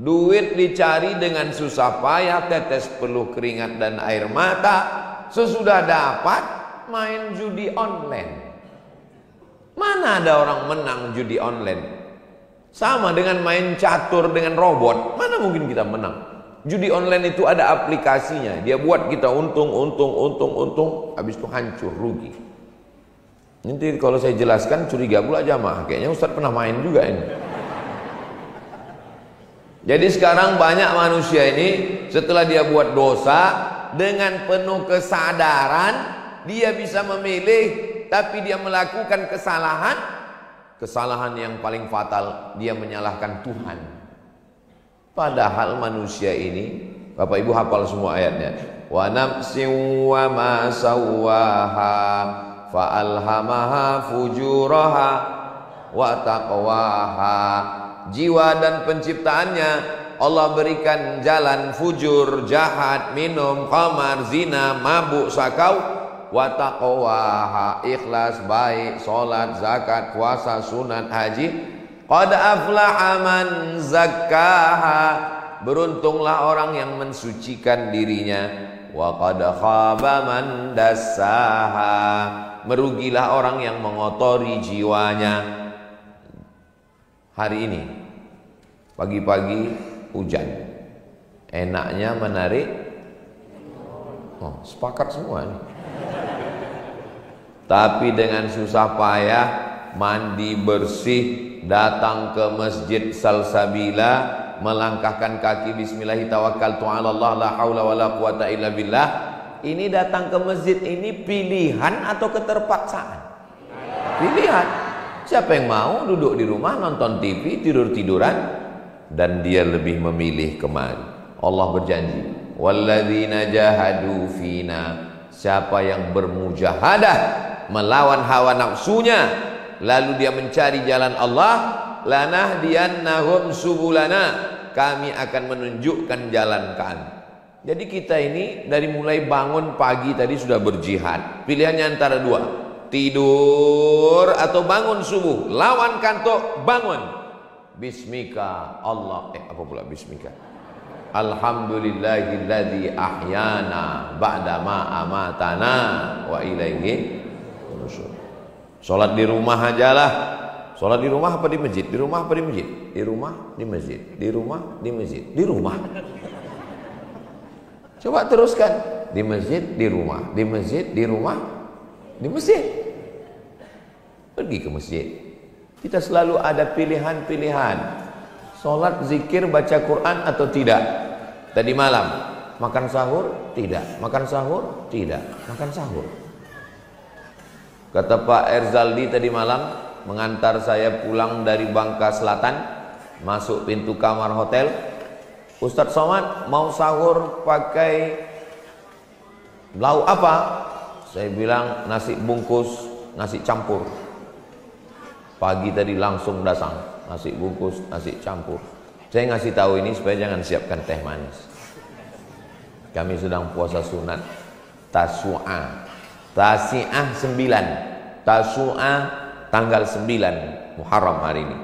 Duit dicari dengan susah payah, tetes peluh keringat dan air mata. Sesudah dapat, main judi online. Mana ada orang menang judi online? Sama dengan main catur dengan robot. Mana mungkin kita menang? Judi online itu ada aplikasinya. Dia buat kita untung. Habis itu hancur, rugi. Nanti kalau saya jelaskan curiga pula jamaah. Kayaknya Ustaz pernah main juga ini. Jadi sekarang banyak manusia ini setelah dia buat dosa, dengan penuh kesadaran dia bisa memilih, tapi dia melakukan kesalahan yang paling fatal, dia menyalahkan Tuhan. Padahal manusia ini, Bapak Ibu hafal semua ayatnya. Wa nafsin wa ma sawwaha fa alhamaha fujuraha wa taqwaha. Jiwa dan penciptaannya Allah berikan jalan fujur, jahat, minum, khamar, zina, mabuk, sakau, wa taqwaha, ikhlas, baik, salat, zakat, puasa, sunat, haji. Qad aflaha man zakkaha, beruntunglah orang yang mensucikan dirinya. Wa qad khaba man dassaha, merugilah orang yang mengotori jiwanya. Hari ini pagi-pagi hujan, enaknya menarik. Oh, sepakat semua nih. Tapi dengan susah payah, mandi bersih, datang ke masjid Salsabila, melangkahkan kaki bismillah tawakkaltu 'ala Allah la haula wala quwata illa billah. Ini datang ke masjid ini pilihan atau keterpaksaan? Pilihan. Siapa yang mau duduk di rumah nonton TV, tidur-tiduran, dan dia lebih memilih kemari. Allah berjanji, walladzina jahadu fina, siapa yang bermujahadah melawan hawa nafsunya lalu dia mencari jalan Allah, lanahdiyannahum subulana, kami akan menunjukkan jalan kami. Jadi kita ini dari mulai bangun pagi tadi sudah berjihad. Pilihannya antara dua, tidur atau bangun subuh. Lawan kantuk, bangun. Bismika Allah, apa pula bismika? Alhamdulillahilladzi ahyana ba'da ma amatana wa ilaihi nusyur. Salat di rumah ajalah. Salat di rumah apa di masjid? Di rumah apa di masjid? Di rumah, di masjid. Di rumah, di masjid. Di rumah. Coba teruskan. Di masjid, di rumah. Di masjid, di rumah, di masjid. Pergi ke masjid. Kita selalu ada pilihan-pilihan. Sholat, zikir, baca Quran atau tidak. Tadi malam makan sahur? Tidak. Makan sahur? Tidak. Makan sahur. Kata Pak Erzaldi tadi malam, mengantar saya pulang dari Bangka Selatan, masuk pintu kamar hotel. Ustadz Somad mau sahur pakai lauk apa? Saya bilang nasi bungkus, nasi campur. Pagi tadi langsung datang nasi bungkus, nasi campur. Saya ngasih tahu ini supaya jangan siapkan teh manis. Kami sedang puasa sunat Tasu'ah, Tasi'ah 9, Tasu'ah tanggal 9 Muharram hari ini,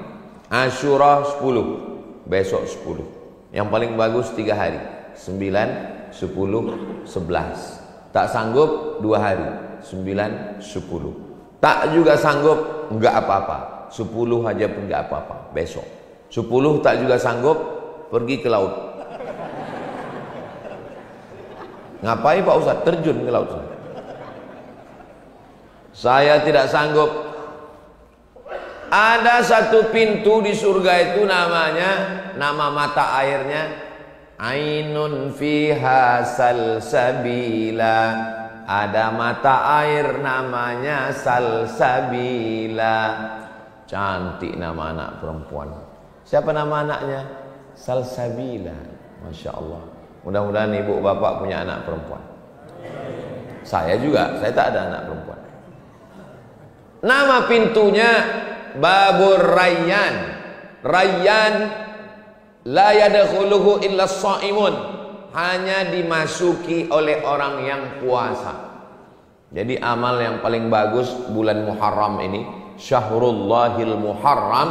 Asyura 10, besok 10. Yang paling bagus 3 hari, 9, 10, 11. Tak sanggup 2 hari, 9, 10. Tak juga sanggup, enggak apa-apa, 10 aja pun enggak apa-apa, besok. 10 tak juga sanggup, pergi ke laut. Ngapain Pak Ustadz? Terjun ke laut. Saya tidak sanggup. Ada satu pintu di surga itu namanya, nama mata airnya Ainun fiha salsabila. Ada mata air namanya Salsabila. Cantik nama anak perempuan. Siapa nama anaknya? Salsabila. Masya Allah. Mudah-mudahan ibu bapak punya anak perempuan. Saya juga, saya tak ada anak perempuan. Nama pintunya Babur Rayyan. Rayyan la yadkhuluhu illa shaimun. Hanya dimasuki oleh orang yang puasa. Jadi amal yang paling bagus bulan Muharram ini, Syahrullahil Muharram,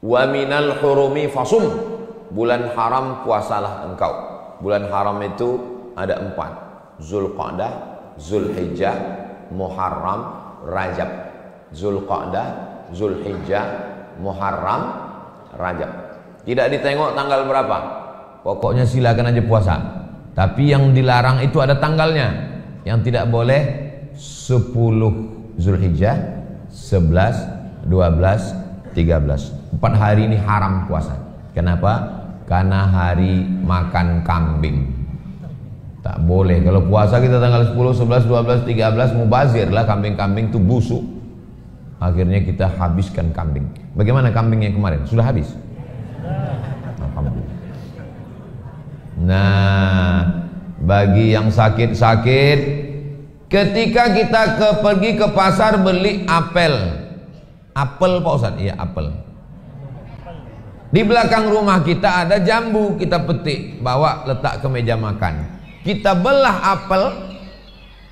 Wa minal hurumi fasum. Bulan haram puasalah engkau. Bulan haram itu ada 4. Zulqa'dah, Zulhijjah, Muharram, Rajab. Zulqa'dah, Zulhijjah, Muharram, Rajab. Tidak ditengok tanggal berapa. Pokoknya silakan aja puasa. Tapi yang dilarang itu ada tanggalnya. Yang tidak boleh 10 Zulhijjah, 11, 12, 13. 4 hari ini haram puasa. Kenapa? Karena hari makan kambing. Tak boleh. Kalau puasa kita tanggal 10, 11, 12, 13 mubazir lah, kambing-kambing itu busuk. Akhirnya kita habiskan kambing. Bagaimana kambing yang kemarin? Sudah habis? Alhamdulillah. Nah, bagi yang sakit-sakit, ketika kita pergi ke pasar beli apel. Apel Pak Ustaz? Iya, apel. Di belakang rumah kita ada jambu, kita petik, bawa letak ke meja makan. Kita belah apel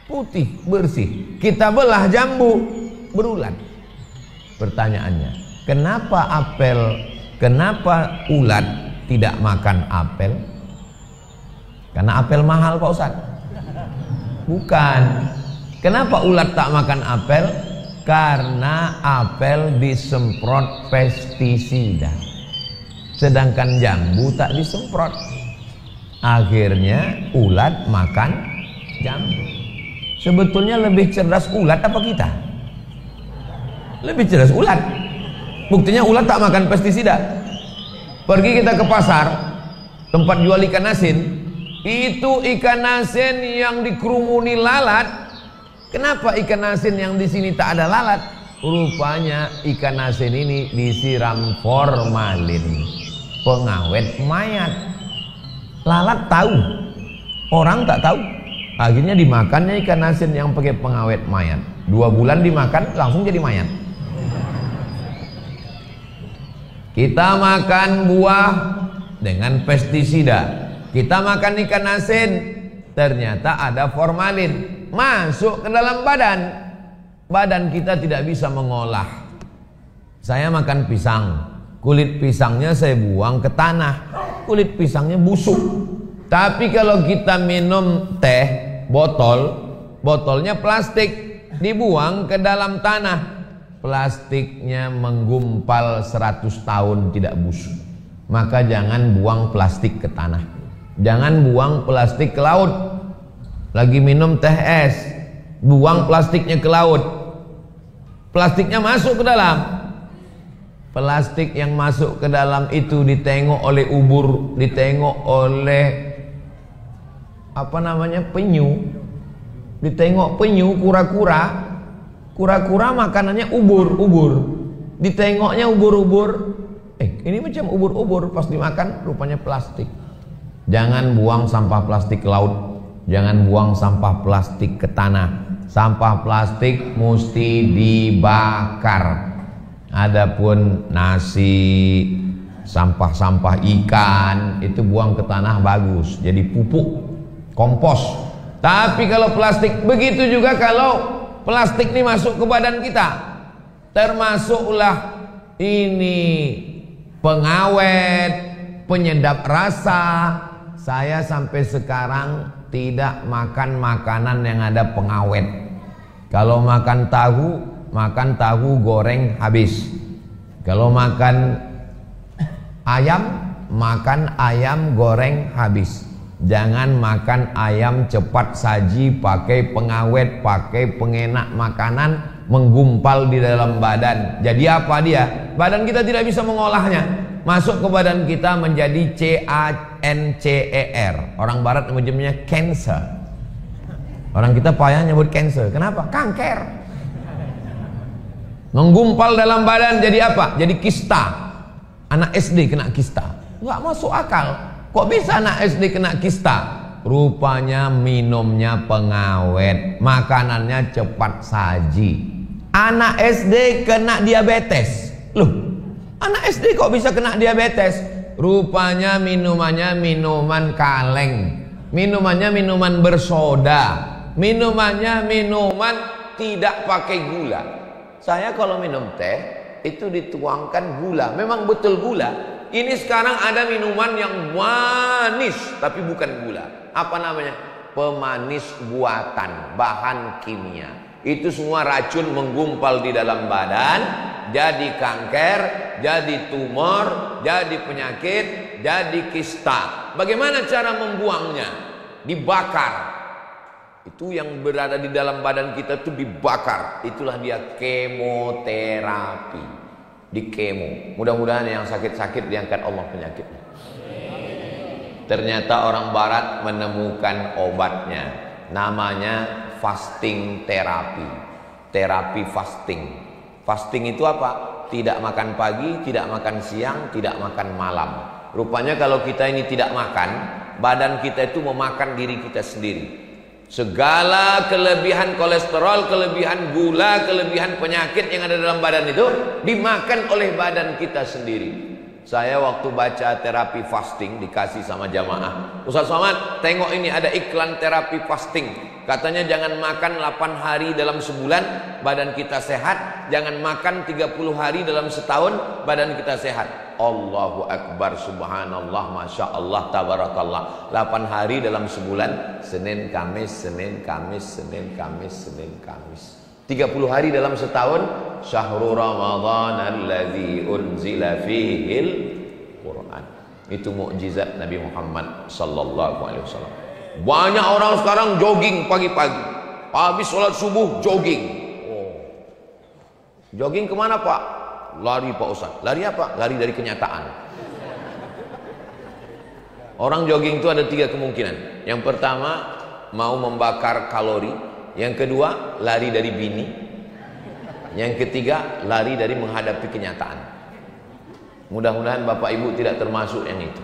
putih bersih, kita belah jambu berulat. Pertanyaannya, kenapa ulat tidak makan apel? Karena apel mahal Pak Ustaz? Bukan. Kenapa ulat tak makan apel? Karena apel disemprot pestisida, sedangkan jambu tak disemprot. Akhirnya ulat makan jambu. Sebetulnya lebih cerdas ulat apa kita? Lebih cerdas ulat. Buktinya ulat tak makan pestisida. Pergi kita ke pasar, tempat jual ikan asin, itu ikan asin yang dikerumuni lalat. Kenapa ikan asin yang di sini tak ada lalat? Rupanya ikan asin ini disiram formalin, pengawet mayat. Lalat tahu, orang tak tahu. Akhirnya dimakannya ikan asin yang pakai pengawet mayat. 2 bulan dimakan langsung jadi mayat. Kita makan buah dengan pestisida. Kita makan ikan asin, ternyata ada formalin masuk ke dalam badan. Badan kita tidak bisa mengolah. Saya makan pisang, kulit pisangnya saya buang ke tanah, kulit pisangnya busuk. Tapi kalau kita minum teh, botolnya plastik, dibuang ke dalam tanah, plastiknya menggumpal 100 tahun tidak busuk. Maka jangan buang plastik ke tanah, jangan buang plastik ke laut. Lagi minum teh es, buang plastiknya ke laut, plastiknya masuk ke dalam. Plastik yang masuk ke dalam itu ditengok oleh ubur, ditengok oleh penyu, ditengok penyu, kura-kura makanannya ubur, ditengoknya ubur, ini macam ubur, pas dimakan rupanya plastik. Jangan buang sampah plastik ke laut, jangan buang sampah plastik ke tanah. Sampah plastik mesti dibakar. Adapun nasi, sampah-sampah ikan itu buang ke tanah bagus, jadi pupuk, kompos. Tapi kalau plastik, begitu juga kalau plastik ini masuk ke badan kita, termasuklah ini pengawet, penyedap rasa. Saya sampai sekarang tidak makan makanan yang ada pengawet. Kalau makan tahu goreng habis. Kalau makan ayam goreng habis. Jangan makan ayam cepat saji pakai pengawet, pakai pengenak makanan, menggumpal di dalam badan. Jadi apa dia? Badan kita tidak bisa mengolahnya. Masuk ke badan kita menjadi CANCER. Orang barat menyebutnya cancer. Orang kita payah nyebut cancer. Kenapa? Kanker. Menggumpal dalam badan jadi apa? Jadi kista. Anak SD kena kista. Nggak masuk akal. Kok bisa anak SD kena kista? Rupanya minumnya pengawet, makanannya cepat saji. Anak SD kena diabetes. Loh, anak SD kok bisa kena diabetes? Rupanya minumannya minuman kaleng, minumannya minuman bersoda, minumannya minuman tidak pakai gula. Saya kalau minum teh itu dituangkan gula. Memang betul gula. Ini sekarang ada minuman yang manis tapi bukan gula. Apa namanya? Pemanis buatan, bahan kimia. Itu semua racun menggumpal di dalam badan, jadi kanker, jadi tumor, jadi penyakit, jadi kista. Bagaimana cara membuangnya? Dibakar. Itu yang berada di dalam badan kita itu dibakar. Itulah dia kemoterapi. Di kemo. Mudah-mudahan yang sakit-sakit diangkat Allah penyakitnya. Ternyata orang barat menemukan obatnya. Namanya fasting terapi. Terapi fasting. Fasting itu apa? Tidak makan pagi, tidak makan siang, tidak makan malam. Rupanya kalau kita ini tidak makan, badan kita itu memakan diri kita sendiri. Segala kelebihan kolesterol, kelebihan gula, kelebihan penyakit yang ada dalam badan itu dimakan oleh badan kita sendiri. Saya waktu baca terapi fasting dikasih sama jamaah, Ustaz Somad, tengok ini ada iklan terapi fasting. Katanya jangan makan 8 hari dalam sebulan, badan kita sehat. Jangan makan 30 hari dalam setahun, badan kita sehat. Allahu Akbar, subhanallah, masya Allah, tabarakallah. 8 hari dalam sebulan, Senin, Kamis, Senin, Kamis, Senin, Kamis, Senin, Kamis. 30 hari dalam setahun, syahrul Ramadan alladzi unzila fihil Quran. Itu mukjizat Nabi Muhammad sallallahu alaihi wasallam. Banyak orang sekarang jogging pagi-pagi, habis sholat subuh jogging. Jogging kemana Pak? Lari Pak Ustaz. Lari apa? Lari dari kenyataan. Orang jogging itu ada 3 kemungkinan. Yang pertama, mau membakar kalori. Yang kedua, lari dari bini. Yang ketiga, lari dari menghadapi kenyataan. Mudah-mudahan Bapak Ibu tidak termasuk yang itu.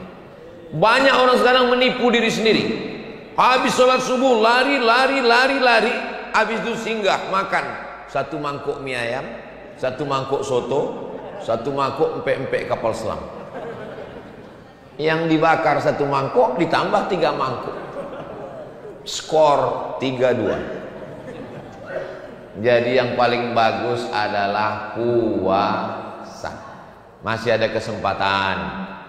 Banyak orang sekarang menipu diri sendiri. Habis sholat subuh lari. Habis itu singgah makan 1 mangkuk mie ayam, 1 mangkuk soto, 1 mangkuk empek-empek kapal selam. Yang dibakar 1 mangkuk ditambah 3 mangkuk. Skor 3-2. Jadi yang paling bagus adalah puasa. Masih ada kesempatan.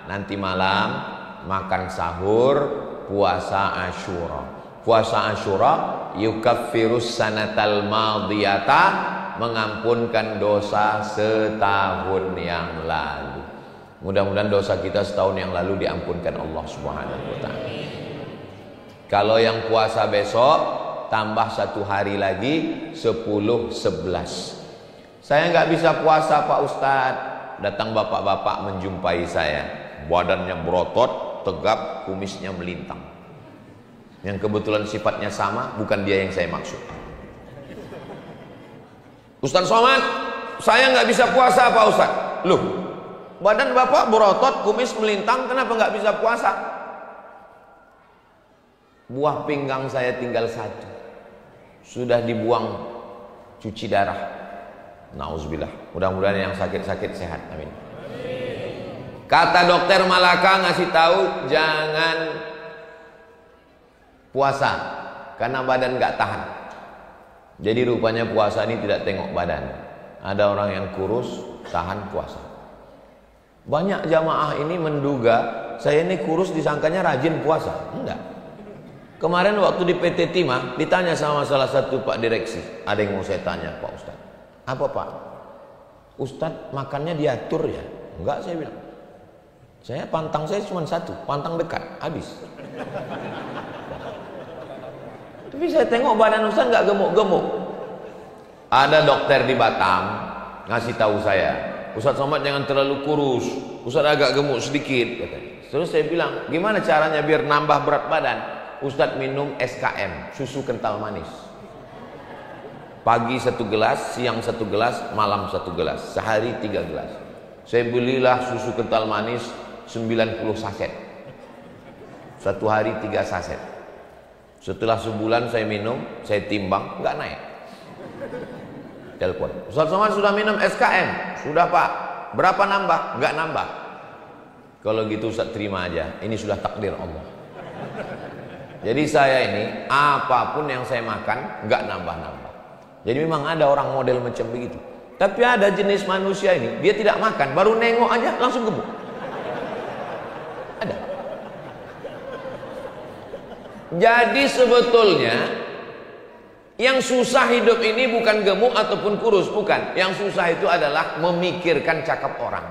Nanti malam makan sahur, puasa Asyura. Puasa Asyura yukaffirus sanatal madiyata, mengampunkan dosa setahun yang lalu. Mudah-mudahan dosa kita setahun yang lalu diampunkan Allah Subhanahu wa taala. Kalau yang puasa besok tambah 1 hari lagi, 10-11. Saya nggak bisa puasa Pak Ustadz. Datang bapak-bapak menjumpai saya, badannya berotot, tegap, kumisnya melintang. Yang kebetulan sifatnya sama, bukan dia yang saya maksud. Ustadz Somad, saya nggak bisa puasa Pak Ustadz. Loh, badan bapak berotot, kumis melintang, kenapa nggak bisa puasa? Buah pinggang saya tinggal 1. Sudah dibuang cuci darah. Nauzubillah. Mudah-mudahan yang sakit-sakit sehat. Amin. Kata dokter Malaka ngasih tahu jangan puasa karena badan nggak tahan. Jadi rupanya puasa ini tidak tengok badan. Ada orang yang kurus tahan puasa. Banyak jamaah ini menduga saya ini kurus disangkanya rajin puasa. Enggak. Kemarin waktu di PT Timah ditanya sama salah satu Pak Direksi, ada yang mau saya tanya Pak Ustadz. Apa Pak? Ustadz makannya diatur ya? Enggak, saya bilang. Saya pantang saya cuma 1, pantang dekat, habis. Tapi saya tengok badan Ustadz nggak gemuk-gemuk. Ada dokter di Batam ngasih tahu saya, Ustadz Somad jangan terlalu kurus, Ustadz agak gemuk sedikit, katanya. Terus saya bilang, gimana caranya biar nambah berat badan? Ustadz minum SKM, susu kental manis. Pagi 1 gelas, siang 1 gelas, malam 1 gelas. Sehari 3 gelas. Saya belilah susu kental manis 90 saset. 1 hari 3 saset. Setelah sebulan saya minum, saya timbang, nggak naik. Telepon, Ustadz Somad sudah minum SKM? Sudah Pak. Berapa nambah? Nggak nambah. Kalau gitu Ustadz terima aja, ini sudah takdir Allah. Jadi saya ini apapun yang saya makan nggak nambah-nambah. Jadi memang ada orang model macam begitu. Tapi ada jenis manusia ini, dia tidak makan, baru nengok aja langsung gemuk. Ada. Jadi sebetulnya yang susah hidup ini bukan gemuk ataupun kurus, bukan. Yang susah itu adalah memikirkan cakap orang.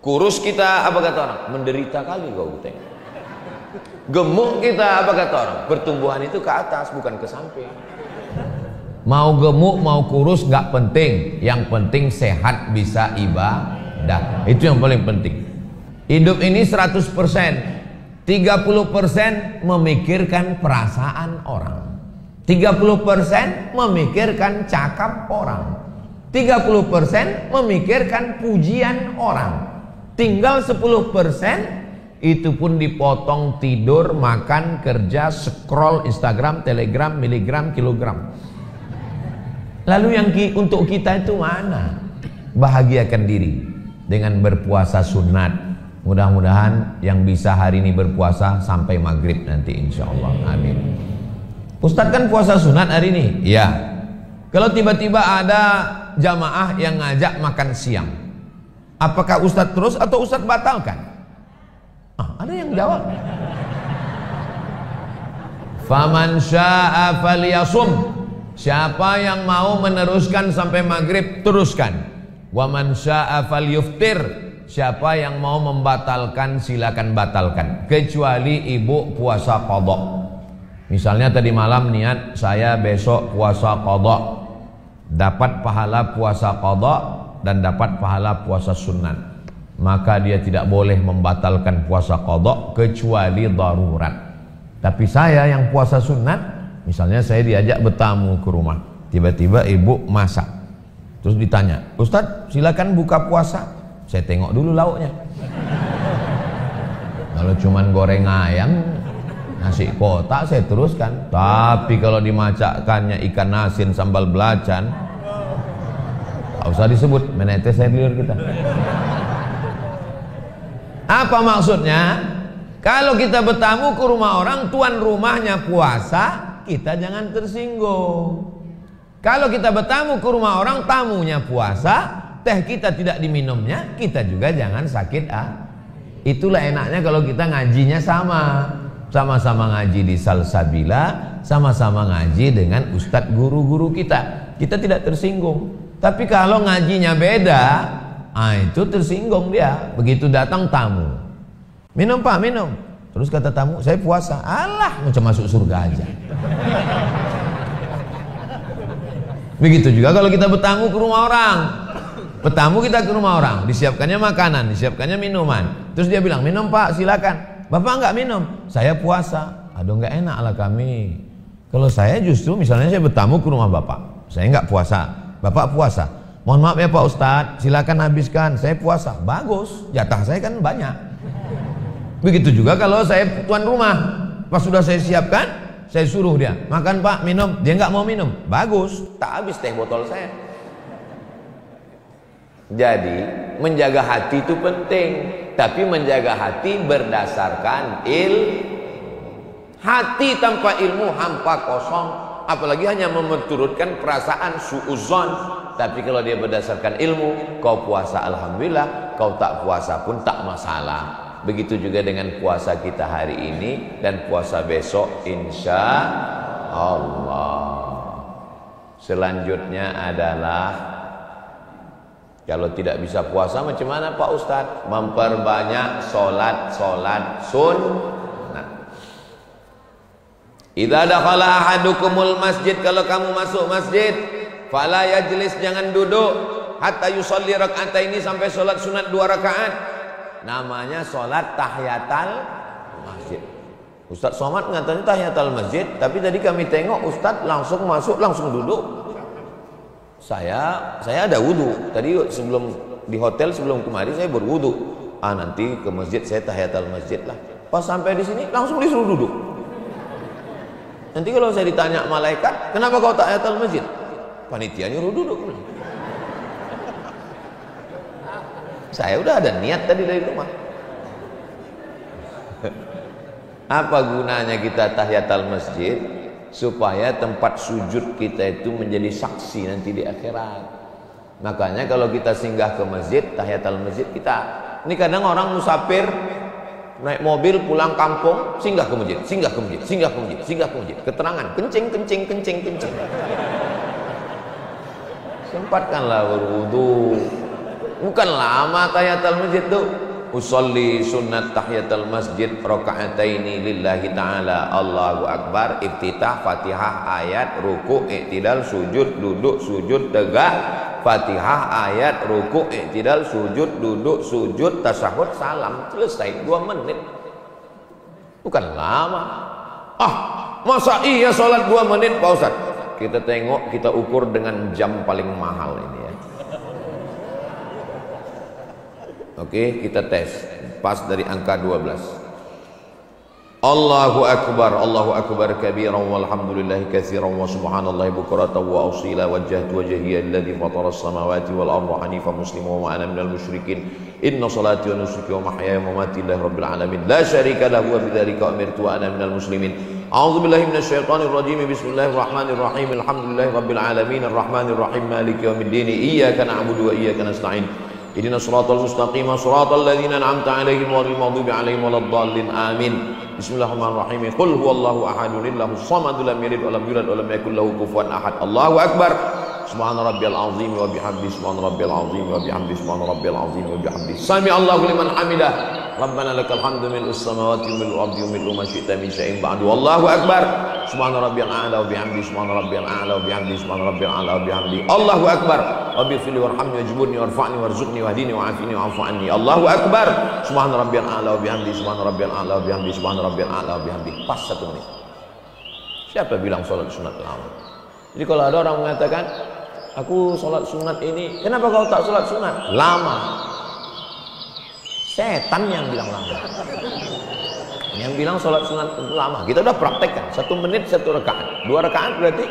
Kurus kita, apa kata orang? Menderita kali kau tengok. Gemuk kita, apa kata orang? Pertumbuhan itu ke atas, bukan ke samping. Mau gemuk, mau kurus nggak penting. Yang penting sehat, bisa ibadah. Itu yang paling penting. Hidup ini 100%. 30% memikirkan perasaan orang. 30% memikirkan cakap orang. 30% memikirkan pujian orang. Tinggal 10% itu pun dipotong tidur, makan, kerja, scroll Instagram, Telegram, miligram, kilogram. Lalu yang untuk kita itu mana? Bahagiakan diri dengan berpuasa sunat. Mudah-mudahan yang bisa hari ini berpuasa sampai maghrib nanti insya Allah. Amin. Ustadz kan puasa sunat hari ini? Ya. Kalau tiba-tiba ada jamaah yang ngajak makan siang, apakah Ustadz terus atau Ustadz batalkan? Ada yang jawab. Faman syaa falyasum. Siapa yang mau meneruskan sampai maghrib, teruskan. Wa man syaa falyuftir. Siapa yang mau membatalkan, silakan batalkan. Kecuali ibu puasa qadha. Misalnya tadi malam niat saya besok puasa qadha, dapat pahala puasa qadha dan dapat pahala puasa sunat, maka dia tidak boleh membatalkan puasa qadha kecuali darurat. Tapi saya yang puasa sunat, misalnya saya diajak bertamu ke rumah, tiba-tiba ibu masak, terus ditanya, Ustadz silakan buka puasa. Saya tengok dulu lauknya. Kalau cuman goreng ayam, nasi kotak, saya teruskan. Tapi kalau dimasakkannya ikan asin sambal belacan, tak usah disebut, menetes saya liur kita. Apa maksudnya? Kalau kita bertamu ke rumah orang, tuan rumahnya puasa, kita jangan tersinggung. Kalau kita bertamu ke rumah orang, tamunya puasa, teh kita tidak diminumnya, kita juga jangan sakit Itulah enaknya kalau kita ngajinya sama-sama ngaji di Salsabila, sama-sama ngaji dengan ustadz guru-guru kita. Kita tidak tersinggung. Tapi kalau ngajinya beda, itu tersinggung dia. Begitu datang tamu, minum pak, minum. Terus kata tamu, saya puasa. Alah, macam masuk surga aja. Begitu juga kalau kita bertamu ke rumah orang. Bertamu kita ke rumah orang, disiapkannya makanan, disiapkannya minuman. Terus dia bilang, minum pak, silakan. Bapak nggak minum, saya puasa. Aduh, nggak enak lah kami. Kalau saya justru misalnya saya bertamu ke rumah bapak, saya nggak puasa, bapak puasa. Mohon maaf ya Pak Ustadz, silakan habiskan, saya puasa. Bagus, jatah saya kan banyak. Begitu juga kalau saya tuan rumah, pas sudah saya siapkan, saya suruh dia makan pak, minum, dia nggak mau minum. Bagus, tak habis teh botol saya. Jadi menjaga hati itu penting, tapi menjaga hati berdasarkan hati tanpa ilmu hampa kosong, apalagi hanya memperturutkan perasaan suudzon. Tapi kalau dia berdasarkan ilmu, kau puasa alhamdulillah, kau tak puasa pun tak masalah. Begitu juga dengan puasa kita hari ini dan puasa besok insya Allah. Selanjutnya adalah kalau tidak bisa puasa macam mana Pak Ustadz? Memperbanyak solat sunnah. Idza dakhala ahadukumul masjid, kalau kamu masuk masjid, fala yajlis, jangan duduk, hatta yusalli raka'ataini, sampai solat sunat 2 rakaat. Namanya solat tahiyatul masjid. Ustadz Somad ngatanya tahiyatul masjid, tapi tadi kami tengok Ustadz langsung masuk langsung duduk. Saya ada wudhu tadi sebelum di hotel, sebelum kemari saya berwudhu. Nanti ke masjid saya tahiyatul masjid lah. Pas sampai di sini langsung disuruh duduk. Nanti kalau saya ditanya malaikat, kenapa kau tahiyatul masjid? Panitia nyuruh duduk. Saya udah ada niat tadi dari rumah. Apa gunanya kita tahiyatul masjid? Supaya tempat sujud kita itu menjadi saksi nanti di akhirat. Makanya kalau kita singgah ke masjid, tahiyatul masjid kita. Ini kadang orang musafir naik mobil pulang kampung, singgah ke masjid, singgah ke masjid, singgah ke masjid, singgah ke masjid. Keterangan, kencing, kencing, kencing, kencing. Sempatkanlah berwudu. Bukan lama tahiyatul masjid tuh. Usolli sunnat tahiyatul masjid rakaataini lillahi ta'ala. Allahu akbar, iftitah, Fatihah, ayat, ruku, i'tidal, sujud, duduk, sujud, tegak, Fatihah, ayat, ruku, i'tidal, sujud, duduk, sujud, tasyahud, salam. Selesai 2 menit. Bukan lama. Masa iya sholat 2 menit Pak Ustaz? Kita tengok, kita ukur dengan jam paling mahal ini ya. Oke, kita tes. Pas dari angka 12. Allahu akbar kabiran walhamdulillahi katsiran wa subhanallahi bukratan wa asila wajjahtu wajhiya alladhi fatara as-samawati wal arda hanifan musliman wa ana minal musyrikin. Inna salati wa nusuki wa mahyaya wa mamati lillahi rabbil alamin la syarika lahu wa bidzalika umirtu wa ana minal muslimin. A'udzu billahi minasy syaithanir rajim. Bismillahirrahmanirrahim. Alhamdulillahi rabbil alamin arrahmanir rahim maliki yaumiddin. Iyyaka na'budu wa iyyaka nasta'in. Ihdina siratal mustaqim siratal ladzina an'amta 'alaihim ghairil maghdubi 'alaihim waladdallin. Amin. Bismillahirrahmanirrahim. Qul huwallahu ahad, lahus samad, lam yalid wa lam yulad wa lam yakul lahu kufuwan ahad. Allahu akbar. Subhana rabbiyal azim wa bihamdihi, subhana rabbiyal azim wa bihamdihi, subhana rabbiyal azim wa bihamdihi. Sami Allahu liman hamidah. Rabbana lakal hamdu mil'us samawati wa mil'ul ardi wa mil'u ma syi'ta min syai'in ba'du. Allahu akbar. Subhana rabbiyal a'la wa bihamdihi, subhana rabbiyal a'la wa bihamdihi, subhana rabbiyal a'la wa bihamdihi. Allahu akbar. Rabbi fili warhamni wajburni warfa'ni warzuqni wahdini wa'afini wa'fu anni. Allahu akbar. Subhana rabbiyal a'la wa bihamdihi, subhana rabbiyal a'la wa bihamdihi, subhana rabbiyal a'la wa bihamdihi. Pas 1 menit. Siapa bilang sholat sunat lama? Jadi kalau ada orang mengatakan, aku sholat sunat ini, kenapa kau tak sholat sunat? Lama. Setan yang bilang lama. Yang bilang sholat sunat itu lama. Kita udah praktekkan 1 menit 1 rakaat. 2 rakaat berarti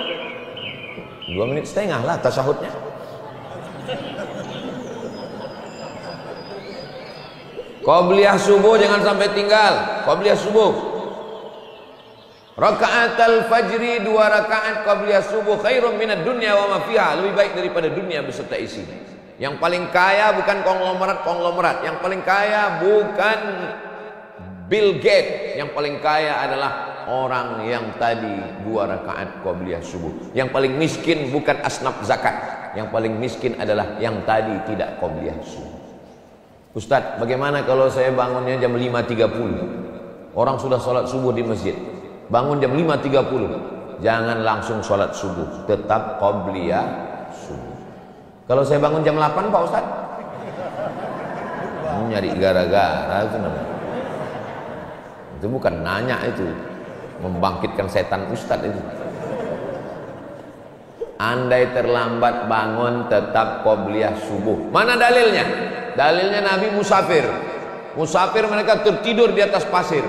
2 menit setengah lah tasyahudnya. Qabliyah subuh jangan sampai tinggal. Qabliyah subuh. Rakaat al-fajri 2 rakaat qabliyah subuh khairum minad dunya wa ma fiha. Lebih baik daripada dunia beserta isinya. Yang paling kaya bukan konglomerat, yang paling kaya bukan Bill Gates, yang paling kaya adalah orang yang tadi 2 rakaat qabliyah subuh. Yang paling miskin bukan asnaf zakat, yang paling miskin adalah yang tadi tidak qabliyah subuh. Ustadz, bagaimana kalau saya bangunnya jam 5.30? Orang sudah sholat subuh di masjid. Bangun jam 5.30, jangan langsung sholat subuh, tetap qabliyah subuh. Kalau saya bangun jam 8 Pak Ustaz, nyari gara-gara itu namanya. Itu bukan nanya, itu membangkitkan setan Ustaz itu. Andai terlambat bangun tetap qabliyah subuh. Mana dalilnya? Dalilnya Nabi musafir. Musafir mereka tertidur di atas pasir.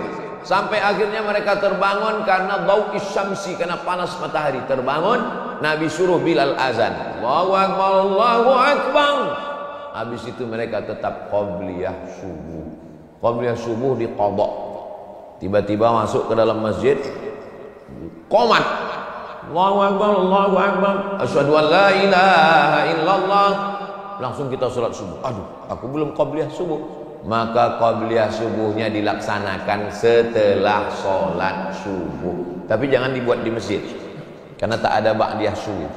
Sampai akhirnya mereka terbangun karena dau'is syamsi, karena panas matahari. Terbangun, Nabi suruh Bilal azan. Allahu akbar, Allahu akbar. Habis itu mereka tetap qabliyah subuh. Qabliyah subuh diqadha. Tiba-tiba masuk ke dalam masjid, qomat. Allahu akbar, Allahu akbar. Asyhadu an la ilaha illallah. Langsung kita sholat subuh. Aduh, aku belum qabliyah subuh. Maka qabliyah subuhnya dilaksanakan setelah sholat subuh. Tapi jangan dibuat di masjid, karena tak ada ba'diyah subuh.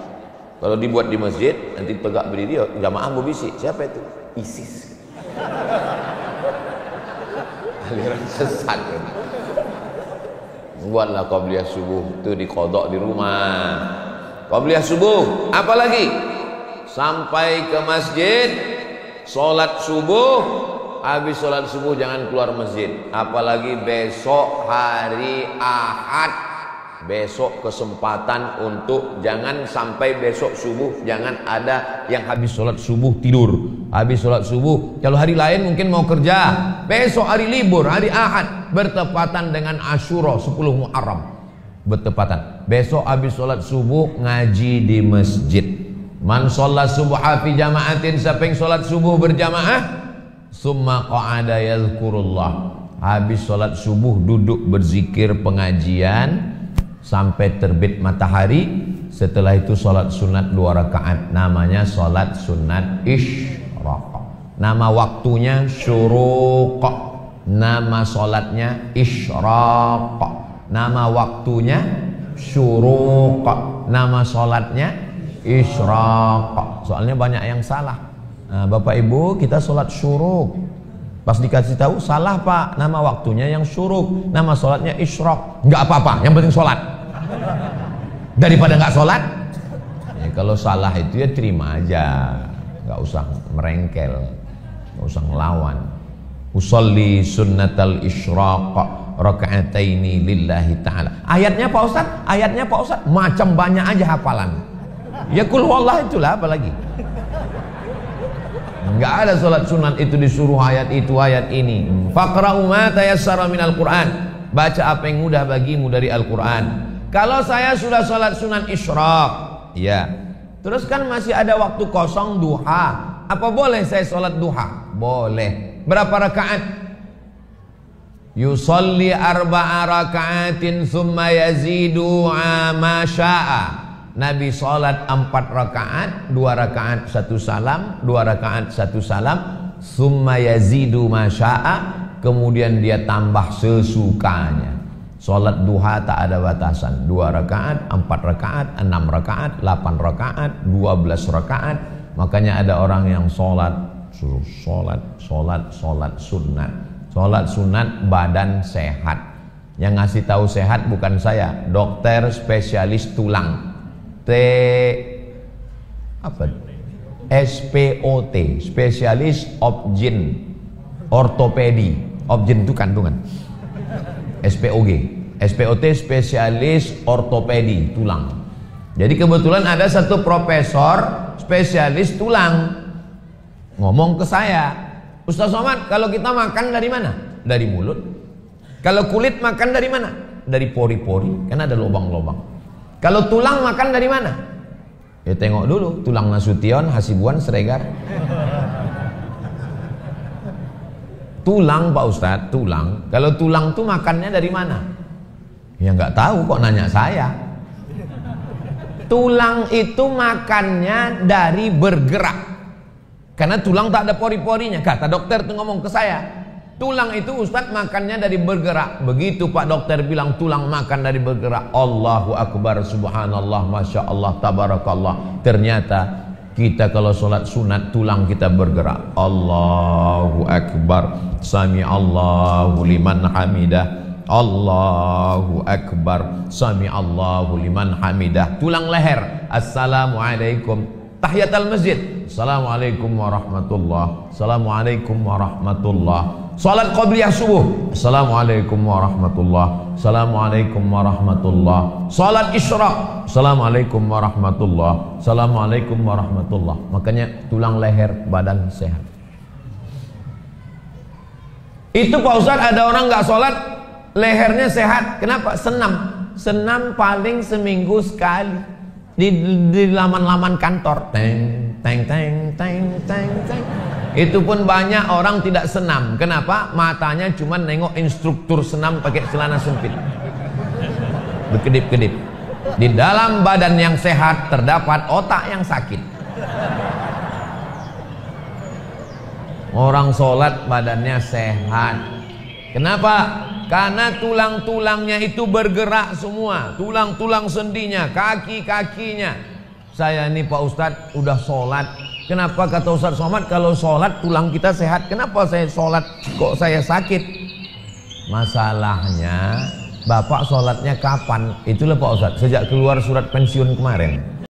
Kalau dibuat di masjid, nanti tegak berdiri, jamaah berbisik. Siapa itu? ISIS. Aliran sesat. Buatlah qabliyah subuh itu diqadha di rumah. Qabliyah subuh, apalagi sampai ke masjid, sholat subuh. Habis sholat subuh jangan keluar masjid. Apalagi besok hari Ahad, besok kesempatan untuk jangan sampai besok subuh jangan ada yang habis sholat subuh tidur. Habis sholat subuh, kalau hari lain mungkin mau kerja, besok hari libur, hari Ahad bertepatan dengan Asyura 10 Muharram, bertepatan. Besok habis sholat subuh ngaji di masjid. Man sholat subuha fi jama'atin, siapa yang sholat subuh berjamaah, summa qa'ada yadhkurullah, habis sholat subuh duduk berzikir pengajian sampai terbit matahari, Setelah itu sholat sunat 2 rakaat, namanya sholat sunat isyraq. Nama waktunya syuruq, nama sholatnya isyraq. Nama waktunya syuruq, nama sholatnya isyraq. Soalnya banyak yang salah. Nah, Bapak Ibu, kita sholat syuruq, pas dikasih tahu salah Pak, nama waktunya yang syuruq, nama sholatnya isyraq. Nggak apa-apa, yang penting sholat. Daripada nggak sholat, ya, kalau salah itu ya terima aja, nggak usah merengkel, nggak usah ngelawan. Usolli sunnatal isyraq raka'ataini lillahi ta'ala. Ayatnya Pak Ustadz, ayatnya Pak Ustadz macam banyak aja hafalan. Ya kul wallah itulah, apalagi. Nggak ada sholat sunat itu disuruh ayat itu ayat ini. Faqra'u ma tayassara minal Qur'an. Baca apa yang mudah bagimu dari Al-Quran. Kalau saya sudah sholat sunat isyraq, ya, terus kan masih ada waktu kosong duha, apa boleh saya sholat duha? Boleh. Berapa rakaat? Yusolli 4 rakaatin thumma yazidu ma syaa. Nabi sholat 4 rakaat, 2 rakaat 1 salam, 2 rakaat 1 salam, thumma yazidu ma syaa, kemudian dia tambah sesukanya. Sholat duha tak ada batasan, 2 rakaat, 4 rakaat, 6 rakaat, 8 rakaat, 12 rakaat. Makanya ada orang yang sholat sunat. Sholat sunat badan sehat. Yang ngasih tahu sehat bukan saya, dokter spesialis tulang. SPOT, spesialis obgyn, ortopedi. Obgyn itu kandungan. SPOT, spesialis ortopedi tulang. Jadi kebetulan ada satu profesor spesialis tulang ngomong ke saya, Ustaz Somad, kalau kita makan dari mana? Dari mulut. Kalau kulit makan dari mana? Dari pori-pori, kan ada lubang-lubang. Kalau tulang makan dari mana? Ya tengok dulu, tulang Nasution, Hasibuan, Sregar. Tulang Pak Ustadz, tulang. Kalau tulang tuh makannya dari mana? Ya nggak tahu, kok nanya saya. Tulang itu makannya dari bergerak. Karena tulang tak ada pori-porinya. Kata dokter tuh ngomong ke saya, tulang itu Ustadz makannya dari bergerak. Begitu Pak dokter bilang tulang makan dari bergerak, Allahu Akbar, subhanallah, masya Allah, tabarakallah. Ternyata kita kalau sholat sunat tulang kita bergerak. Allahu Akbar, sami Allahu liman hamidah. Allahu Akbar, sami Allahu liman hamidah. Tulang leher, assalamualaikum. Tahiyatul masjid, assalamualaikum warahmatullah, assalamualaikum warahmatullah. Salat qabliyah subuh, assalamualaikum warahmatullah, assalamualaikum warahmatullah. Salat isyraq, assalamualaikum warahmatullah, assalamualaikum warahmatullah. Makanya tulang leher badan sehat. Itu Pak Ustadz, ada orang nggak sholat lehernya sehat. Kenapa? Senam paling seminggu sekali. Di laman-laman kantor, teng teng teng teng teng teng. Itu pun banyak orang tidak senam. Kenapa? Matanya cuma nengok instruktur senam pakai celana sempit, berkedip-kedip. Di dalam badan yang sehat terdapat otak yang sakit. Orang sholat badannya sehat. Kenapa? Karena tulang-tulangnya itu bergerak semua, tulang-tulang sendinya, kaki-kakinya. Saya ini Pak Ustadz udah sholat. Kenapa kata Ustadz Somad kalau sholat tulang kita sehat? Kenapa saya sholat kok saya sakit? Masalahnya Bapak sholatnya kapan? Itulah Pak Ustadz, sejak keluar surat pensiun kemarin.